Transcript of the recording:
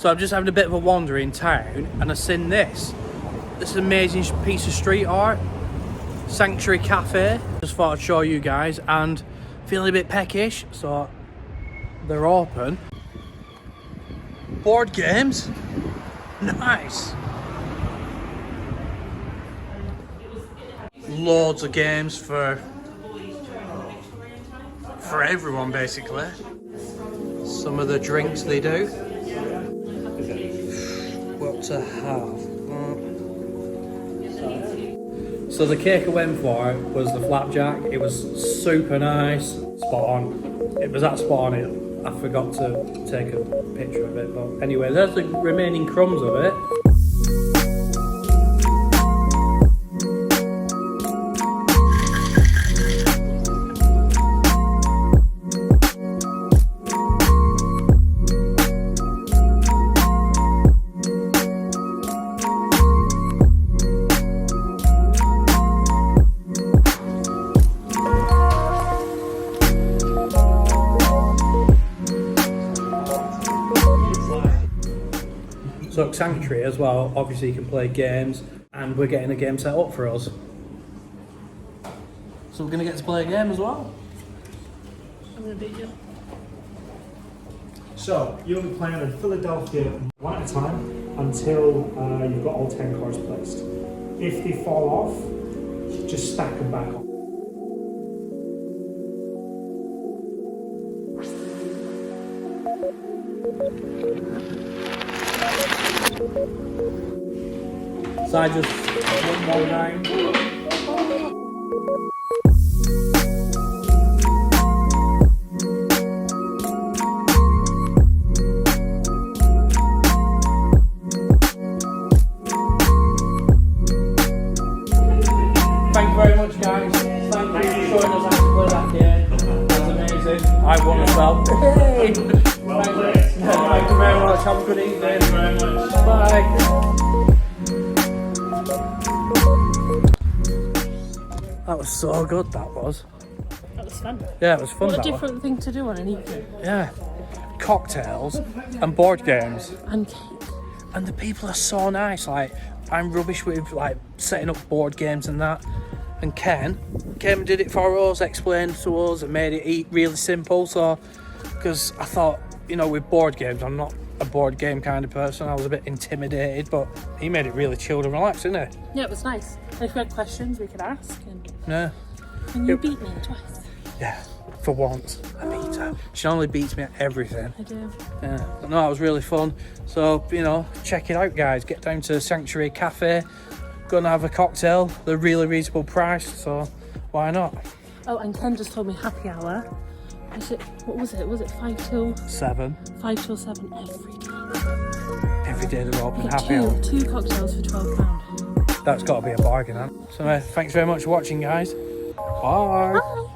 So I'm just having a bit of a wander in town and I've seen this. This amazing piece of street art. Sanctuary Cafe. Just thought I'd show you guys, and feeling a bit peckish, so they're open. Board games. Nice. Loads of games for everyone basically. Some of the drinks they do. What to have? So the cake I went for was the flapjack. It was super nice, spot on. It was that spot on. I forgot to take a picture of it, but anyway, there's the remaining crumbs of it. So at Sanctuary as well, obviously you can play games, and we're getting a game set up for us. So we're going to get to play a game as well. I'm going to beat you. So you'll be playing in Philadelphia one at a time until you've got all 10 cards placed. If they fall off, just stack them back on. So I just one more round. Thank you very much, guys. Thank you for showing us how to play that game. That was amazing. I won as well. Hey! Well played. Thank you very much. Have a good evening. Thank you very much. Bye. That was so good, that was. That was fun. Yeah, it was fun. What a that different was. thing to do on an evening. Yeah. Cocktails and board games. And cake. And the people are so nice. Like, I'm rubbish with like setting up board games and that. And Ken did it for us, explained to us and made it really simple. So, because I thought, you know, with board games, I'm not a board game kind of person. I was a bit intimidated, but he made it really chilled and relaxed, didn't he? Yeah, it was nice. And if we had questions, we could ask. Yeah. And you beat me twice. Yeah, for once. I beat her. She only beats me at everything. I do. Yeah, but no, it was really fun. So, you know, check it out, guys. Get down to Sanctuary Cafe. Gonna have a cocktail. They're really reasonable price, so why not? Oh, and Ken just told me happy hour. What was it? Was it 5 till 7. 5 till 7 every day? Every day they're open, You get happy hour. two cocktails for £12. That's got to be a bargain, huh? So, thanks very much for watching, guys. Bye. Bye.